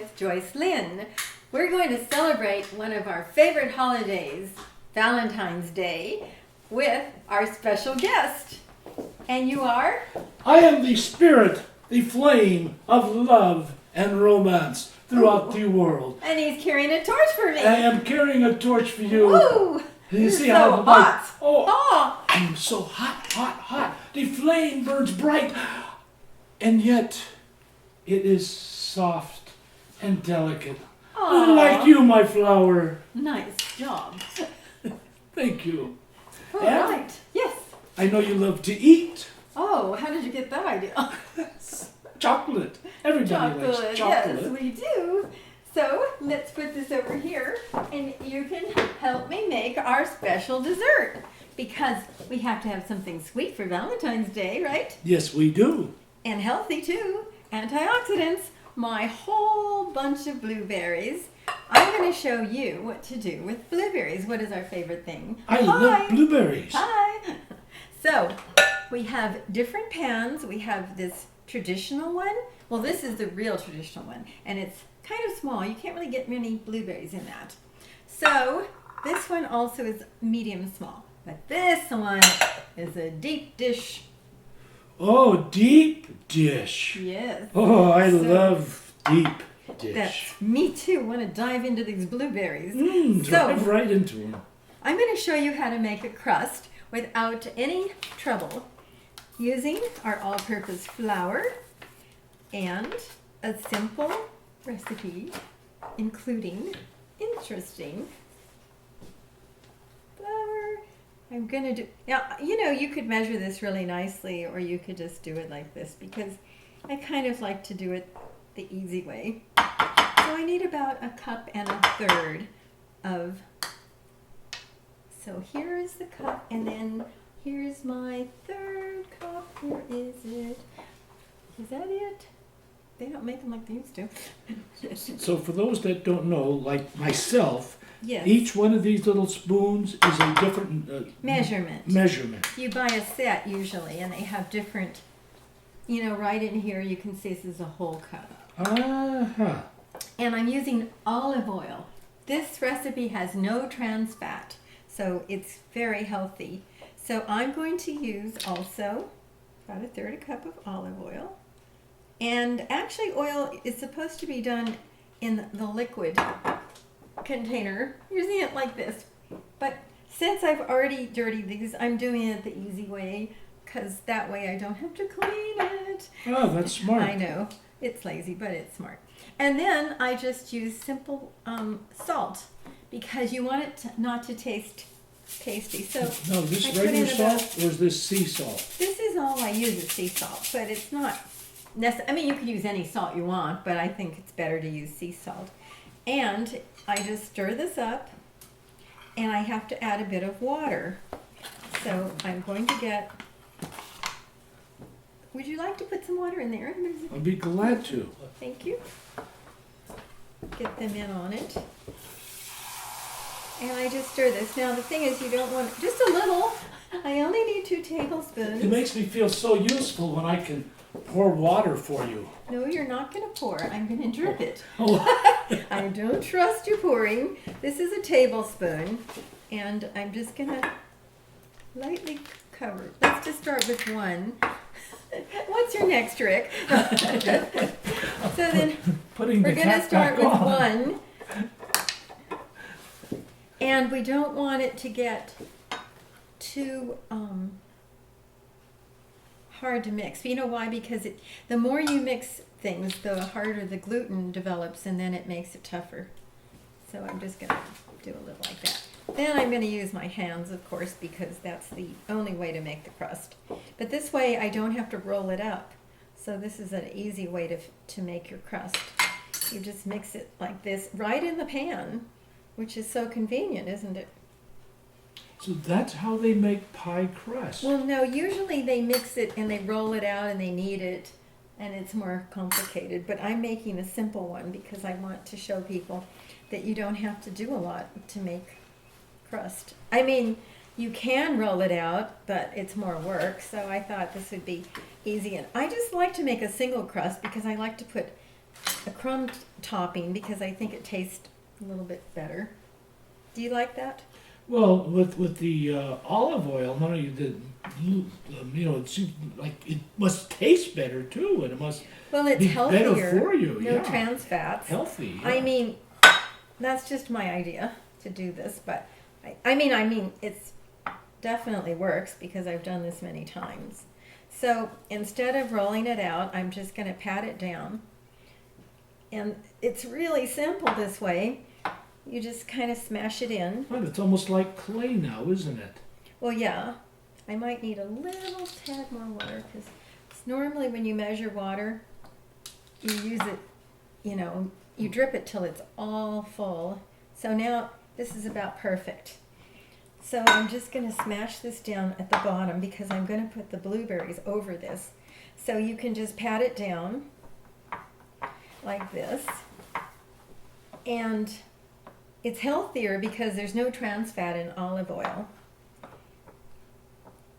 with Joyce Lynn. We're going to celebrate one of our favorite holidays, Valentine's Day, with our special guest. And you are? I am the spirit, the flame of love and romance throughout the world. And he's carrying a torch for me. I am carrying a torch for you. Woo! You It's see so how hot. Oh, I'm so hot, hot, hot. The flame burns bright, and yet it is soft and delicate. Aw. Like you, my flower. Nice job. Thank you. All And right. Yes. I know you love to eat Oh, how did you get that idea? chocolate. Everybody likes chocolate. Yes, we do. So let's put this over here, and you can help me make our special dessert, because we have to have something sweet for Valentine's Day, right? Yes, we do. And healthy too. Antioxidants. My whole bunch of blueberries. I'm going to show you what to do with blueberries. What is our favorite thing? I love blueberries. Hi. So we have different pans. We have this traditional one. Well, this is the real traditional one, and it's kind of small. You can't really get many blueberries in that. So this one also is medium small, but this one is a deep dish. Oh, deep dish. Yes. Oh, I So love deep dish. That's me too. Want to dive into these blueberries. Dive right into them. I'm going to show you how to make a crust without any trouble, using our all-purpose flour and a simple recipe including interesting flour. I'm going to do, now, you know, you could measure this really nicely, or you could just do it like this, because I kind of like to do it the easy way. So I need about 1.5 cups of, so here is the cup, and then here's my 3rd cup. Where is it? Is that it? They don't make them like they used to. So for those that don't know, like myself, Yes. each one of these little spoons is a different Measurement. You buy a set usually, and they have different, you know, right in here you can see this is a whole cup. Uh-huh. And I'm using olive oil. This recipe has no trans fat, so it's very healthy. So I'm going to use also about 1/3 cup of olive oil. And actually oil is supposed to be done in the liquid container, using it like this. But since I've already dirtied these, I'm doing it the easy way, because that way I don't have to clean it. Oh, that's smart. I know. It's lazy, but it's smart. And then I just use simple salt, because you want it not to taste tasty. So No, this I put regular in about- salt or is this sea salt? this is all I use is sea salt, but it's not necessary. I mean, you can use any salt you want, but I think it's better to use sea salt. And I just stir this up, and I have to add a bit of water. So I'm going to get, would you like to put some water in there? I'd be glad to. Thank you. Get them in on it. And I just stir this. Now the thing is, you don't want, just a little. I only need 2 tablespoons. It makes me feel so useful when I can pour water for you. No, you're not going to pour. I'm going to drip it. Oh. I don't trust you pouring. This is a tablespoon, and I'm just going to lightly cover. Let's just start with 1. What's your next trick? So then Putting we're the going to cap start back with on. 1. And we don't want it to get too hard to mix. You know why? Because the more you mix things, the harder the gluten develops, and then it makes it tougher. So I'm just going to do a little like that. Then I'm going to use my hands, of course, because that's the only way to make the crust. But this way I don't have to roll it up. So this is an easy way to make your crust. You just mix it like this right in the pan, which is so convenient, isn't it? So that's how they make pie crust. Well, no, usually they mix it and they roll it out and they knead it, and it's more complicated. But I'm making a simple one because I want to show people that you don't have to do a lot to make crust. I mean, you can roll it out, but it's more work, so I thought this would be easy. And I just like to make a single crust because I like to put a crumb topping because I think it tastes a little bit better. Do you like that? Well, with the olive oil, not only the it seems like it must taste better too, and it must Well, it's be healthier. better for you. No Yeah, trans fats. healthy. Yeah. I mean, that's just my idea to do this, but I mean, it's definitely works because I've done this many times. So instead of rolling it out, I'm just going to pat it down. And it's really simple this way. You just kind of smash it in. Right, it's almost like clay now, isn't it? Well, yeah, I might need a little tad more water because normally when you measure water, you use it, you drip it till it's all full. So now this is about perfect. So I'm just going to smash this down at the bottom because I'm going to put the blueberries over this. So you can just pat it down like this. And it's healthier because there's no trans fat in olive oil.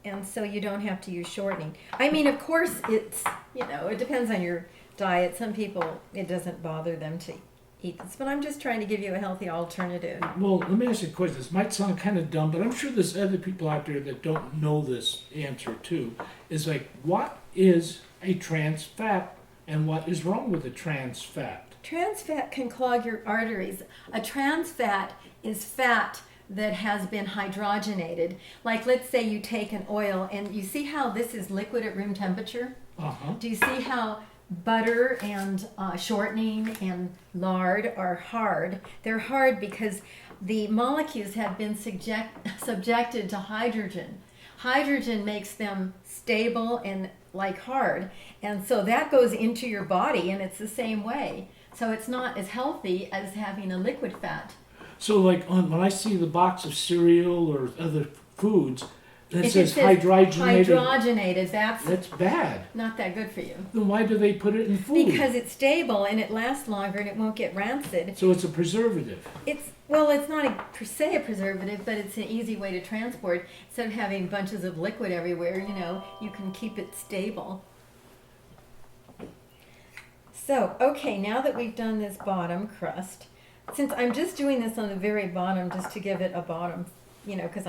And so you don't have to use shortening. I mean, of course, it's, it depends on your diet. Some people, it doesn't bother them to eat this, but I'm just trying to give you a healthy alternative. Well, let me ask you a question. This might sound kind of dumb, but I'm sure there's other people out there that don't know this answer too. Is like, what is a trans fat and what is wrong with a trans fat? Trans fat can clog your arteries. A trans fat is fat that has been hydrogenated. Like, let's say you take an oil and you see how this is liquid at room temperature? Uh-huh. Do you see how butter and shortening and lard are hard? They're hard because the molecules have been subjected to hydrogen. Hydrogen makes them stable and like hard. And so that goes into your body and it's the same way. So it's not as healthy as having a liquid fat. So, like, when I see the box of cereal or other foods that If says it says hydrogenated, hydrogenated, that's bad. not that good for you. Then why do they put it in food? Because it's stable and it lasts longer and it won't get rancid. So it's a preservative. It's not per se a preservative, but it's an easy way to transport. Instead of having bunches of liquid everywhere, you can keep it stable. So, okay, now that we've done this bottom crust, since I'm just doing this on the very bottom just to give it a bottom, because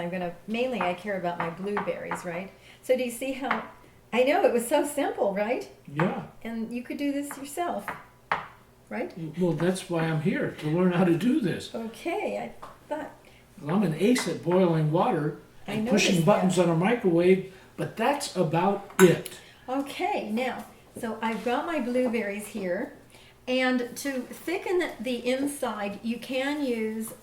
mainly I care about my blueberries, right? So do you see how, I know it was so simple, right? Yeah. And you could do this yourself, right? Well, that's why I'm here, to learn how to do this. Okay, I thought, I'm an ace at boiling water I and noticed pushing buttons that. on a microwave, but that's about it. Okay, now, so I've got my blueberries here, and to thicken the inside, you can use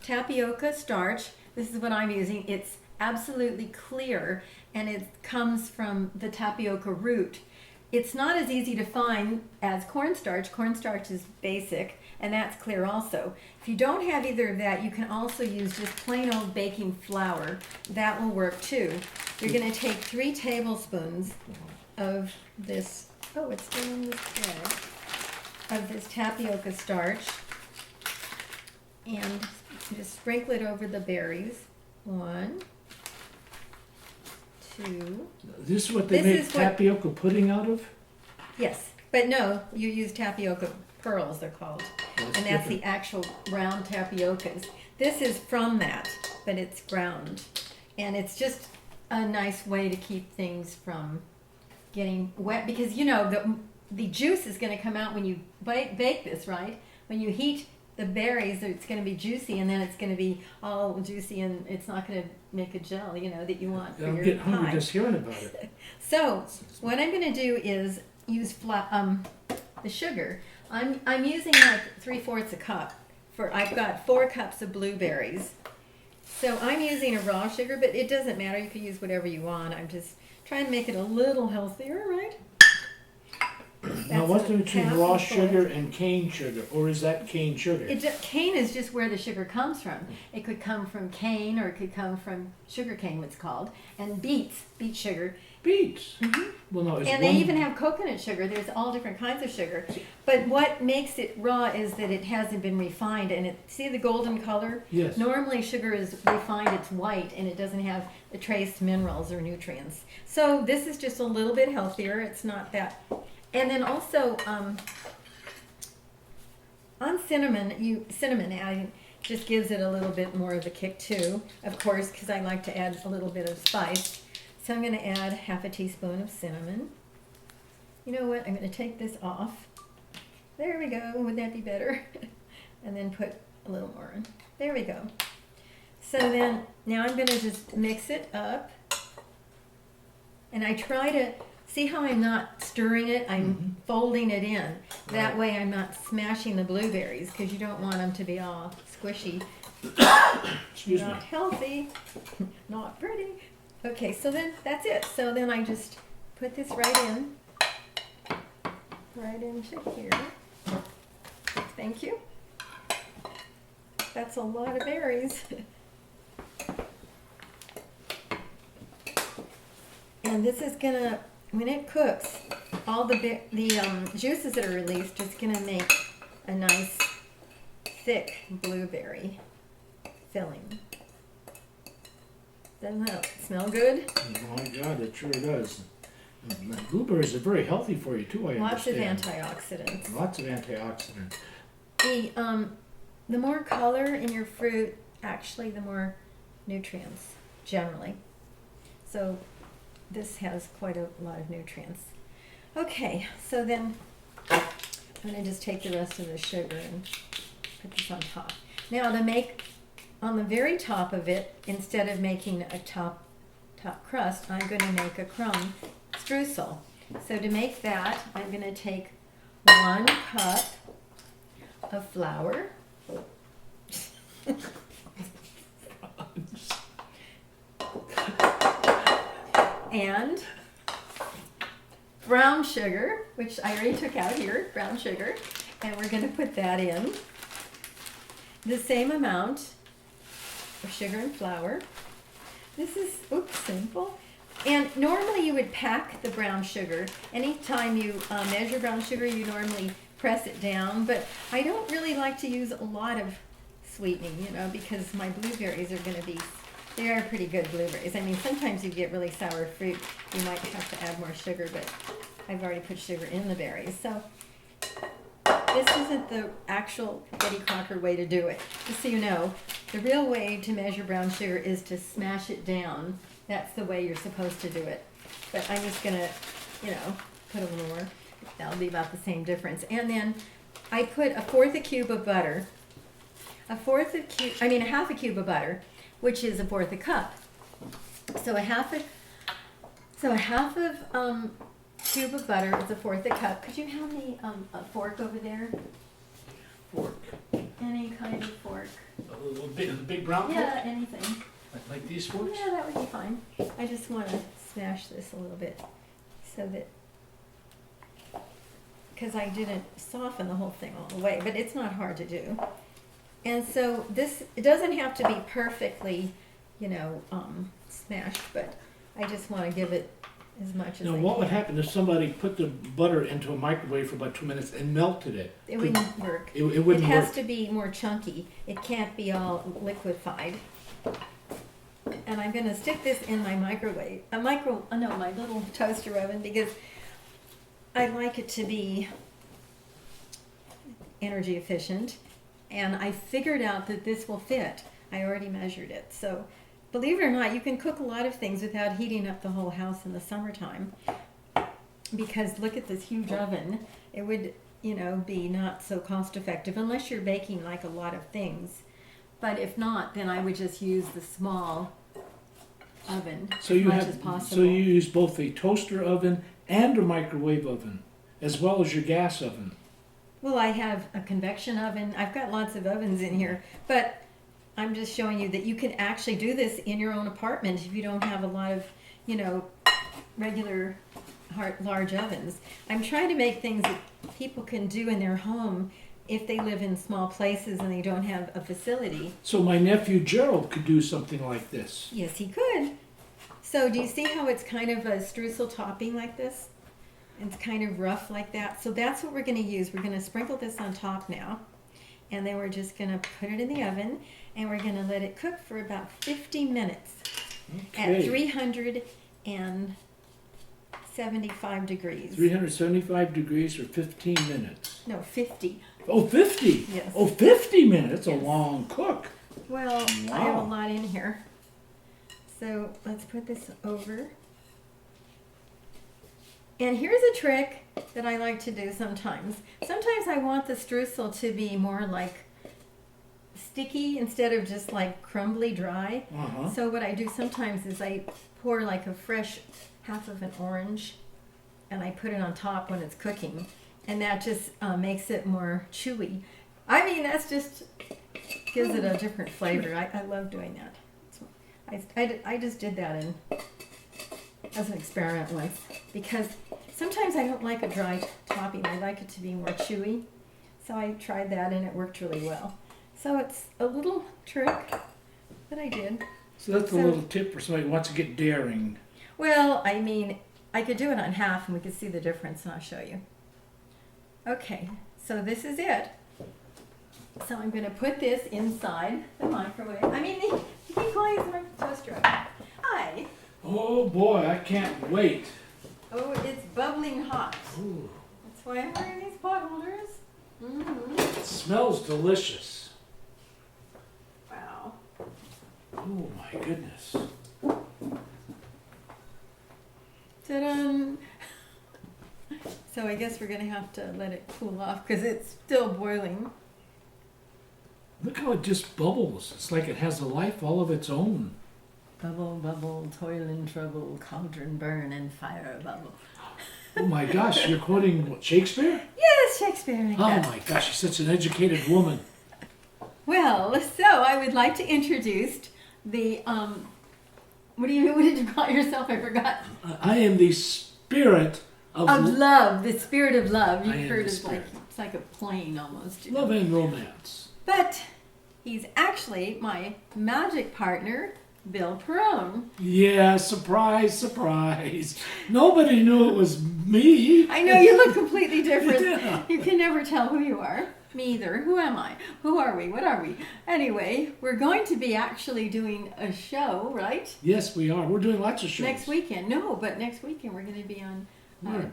tapioca starch. This is what I'm using. It's absolutely clear, and it comes from the tapioca root. It's not as easy to find as cornstarch. Cornstarch is basic, and that's clear also. If you don't have either of that, you can also use just plain old baking flour. That will work too. You're going to take 3 tablespoons of this, it's still in this bag, of this tapioca starch, and just sprinkle it over the berries. 1, 2. This is what they This make is what- tapioca pudding out of? Yes, but no, you use tapioca pearls, they're called. That's And that's different. the actual ground tapiocas. This is from that, but it's ground. And it's just a nice way to keep things from getting wet because the juice is going to come out when you bake this, right? When you heat the berries, it's going to be juicy, and then it's going to be all juicy, and it's not going to make a gel, that you want for I'm your getting hungry pie. just hearing about it. So what I'm going to do is use the sugar. I'm using like 3/4 a cup. I've got 4 cups of blueberries. So I'm using a raw sugar, but it doesn't matter. You can use whatever you want. I'm just trying to make it a little healthier, right? Now, what's the between half raw a full. sugar and cane sugar, or is that cane sugar? Cane is just where the sugar comes from. It could come from cane, or it could come from sugar cane, what's called, and beet sugar. Beets. Well, no, it's And one. they even have coconut sugar. There's all different kinds of sugar. But what makes it raw is that it hasn't been refined. And see the golden color? Yes. Normally sugar is refined, it's white, and it doesn't have the trace minerals or nutrients. So this is just a little bit healthier. It's not that. And then also, cinnamon adding just gives it a little bit more of a kick too, of course, because I like to add a little bit of spice. So I'm going to add half a teaspoon of cinnamon. You know what? I'm going to take this off. There we go. Would that be better? And then put a little more in. There we go. So then, now I'm going to just mix it up. And I try to, see how I'm not stirring it? I'm folding it in. That way I'm not smashing the blueberries, because you don't want them to be all squishy. Excuse me. Not healthy, not pretty. Okay, so then that's it. So then I just put this right into here. Thank you. That's a lot of berries. And this is gonna, when it cooks, all the juices that are released is gonna make a nice thick blueberry filling. Doesn't that smell good? Oh my God, it sure does. Blueberries are very healthy for you too, I Lots of understand. antioxidants. Lots of antioxidants. The more color in your fruit, actually, the more nutrients, generally. So this has quite a lot of nutrients. Okay, so then I'm going to just take the rest of the sugar and put this on top. Now to make, on the very top of it, instead of making a top crust, I'm going to make a crumb streusel. So to make that, I'm going to take 1 cup of flour. And brown sugar, which I already took out here, brown sugar, and we're going to put that in. The same amount of sugar and flour. This is, simple. And normally you would pack the brown sugar. Anytime you measure brown sugar, you normally press it down, but I don't really like to use a lot of sweetening, because my blueberries are going to be, they are pretty good blueberries. I mean, sometimes you get really sour fruit, you might have to add more sugar, but I've already put sugar in the berries. So this isn't the actual Betty Crocker way to do it. Just so you know, the real way to measure brown sugar is to smash it down. That's the way you're supposed to do it. But I'm just going to, put a little more. That'll be about the same difference. And then I put a 1/4 cube of butter. A half a cube of butter, which is a 1/4 cup. So a half of cube of butter is a 1/4 cup. Could you hand me a fork over there? Fork. Any kind of fork. The big brown fork? Yeah, anything. Like these forks? Yeah, that would be fine. I just want to smash this a little bit so that, because I didn't soften the whole thing all the way, but it's not hard to do. And so this, it doesn't have to be perfectly, smashed, but I just want to give it as much as I Now, can. what would happen if somebody put the butter into a microwave for about 2 minutes and melted it? It wouldn't work. It wouldn't It has work. to be more chunky. It can't be all liquefied. And I'm going to stick this in my microwave, my little toaster oven, because I like it to be energy efficient. And I figured out that this will fit. I already measured it. So believe it or not, you can cook a lot of things without heating up the whole house in the summertime. Because look at this huge oven. It would, be not so cost effective unless you're baking like a lot of things. But if not, then I would just use the small oven So as you much have, as possible. so you use both a toaster oven and a microwave oven, as well as your gas oven. Well, I have a convection oven. I've got lots of ovens in here, but I'm just showing you that you can actually do this in your own apartment if you don't have a lot of, regular large ovens. I'm trying to make things that people can do in their home if they live in small places and they don't have a facility. So my nephew Gerald could do something like this. Yes, he could. So do you see how it's kind of a streusel topping like this? It's kind of rough like that. So that's what we're going to use. We're going to sprinkle this on top now. And then we're just going to put it in the oven. And we're going to let it cook for about 50 minutes at Okay. 375 degrees. 375 degrees for 15 minutes. No, 50. Oh, 50? Yes. Oh, 50 minutes, a Yes. long cook. Well, I have a Wow. lot in here. So let's put this over. And here's a trick that I like to do sometimes. Sometimes I want the streusel to be more like sticky instead of just like crumbly dry. Uh-huh. So what I do sometimes is I pour like a fresh half of an orange and I put it on top when it's cooking. And that just makes it more chewy. I mean, that's just gives it a different flavor. I love doing that. I just did that as an experiment once because sometimes I don't like a dry topping. I like it to be more chewy. So I tried that and it worked really well. So it's a little trick that I did. So that's a So- little tip for somebody who wants to get daring. Well, I mean, I could do it on half and we could see the difference and I'll show you. Okay, so this is it. So I'm going to put this inside the microwave. I mean, you can call it my toaster oven. Hi. Oh boy, I can't wait. Oh, it's bubbling hot. Ooh, That's why I'm wearing these pot holders. Mm-hmm. it smells delicious. Wow. Oh my goodness. Ta-da! So I guess we're going to have to let it cool off because it's still boiling. Look how it just bubbles. It's like it has a life all of its own. Bubble, bubble, toil and trouble, cauldron burn and fire bubble. Oh my gosh, you're quoting what, Shakespeare? Yes, Shakespeare. Like Oh that. my gosh, you're such an educated woman. Well, so I would like to introduce the what did you call yourself? I forgot. I am the spirit of Of love, the spirit of love. I You've am heard the of like spirit. it's like a plane almost. You know? love and romance. But he's actually my magic partner, Bill Perone. Yeah, surprise, surprise. Nobody knew it was me. I know you look completely different. Yeah. You can never tell who you are. Me either. Who am I? Who are we? What are we? Anyway, we're going to be actually doing a show, right? Yes, we are. We're doing lots of shows. Next weekend. No, but next weekend we're going to be on Where?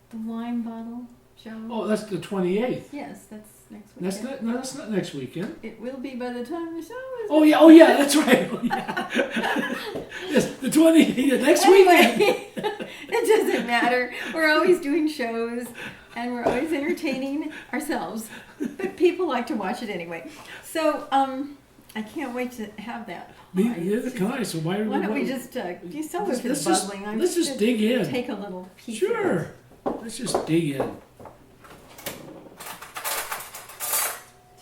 the wine bottle show. Oh, that's the 28th. Yes, that's next weekend. That's not. No, that's not next weekend. It will be by the time the show is. Oh yeah. Oh yeah. That's right. Oh, yeah. Yes, the 28th. Next weekend. Anyway, it doesn't matter. We're always doing shows and we're always entertaining ourselves. But people like to watch it anyway. So, I can't wait to have that. Me, pie. yeah, can I? So why? Why don't we just, you saw if it's let's bubbling. let's just gonna dig in. Take a little piece. Sure. Let's just dig in.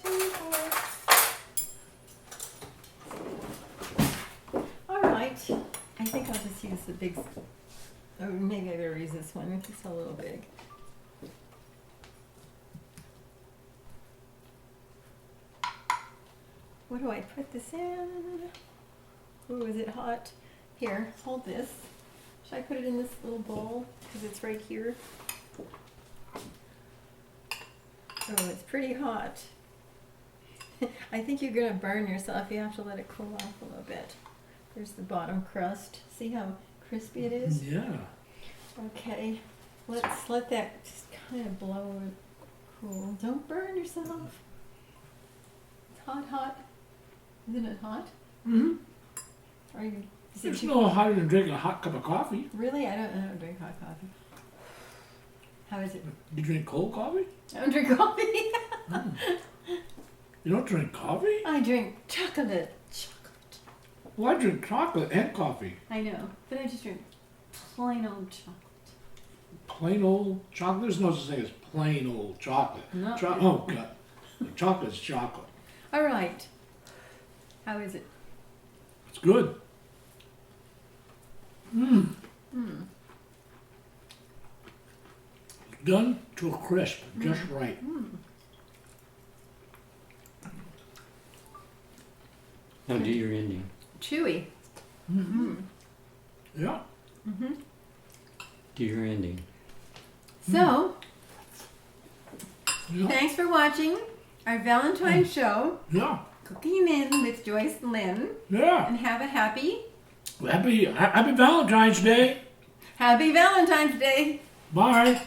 2, 4. All right. I think I'll just use the big, or maybe I better use this one. It's a little big. Where do I put this in? Oh, is it hot? Here, hold this. Should I put it in this little bowl? Because it's right here. Oh, it's pretty hot. I think you're going to burn yourself. You have to let it cool off a little bit. There's the bottom crust. See how crispy it is? Yeah. Okay, let's let that just kind of blow and cool. Don't burn yourself. It's hot, hot. Isn't it hot? Mm-hmm. Are you? Is it It's too- no hotter than drinking a hot cup of coffee. Really? I don't drink hot coffee. How is it? You drink cold coffee? I don't drink coffee. You don't drink coffee? I drink chocolate. Chocolate. Well, I drink chocolate and coffee. I know, but I just drink plain old chocolate. Plain old chocolate. There's no such thing as plain old chocolate. No. Oh God, chocolate's chocolate. All right. How is it? It's good. Mmm. Hmm. Done to a crisp, just right. Now do your ending. Chewy. Mm-hmm. Yeah. Mm-hmm. Do your ending. So, Yeah. thanks for watching our Valentine's show, Yeah. Cooking In with Joyce Lynn, Yeah. and have a happy Happy Valentine's Day. Valentine's Day. Bye.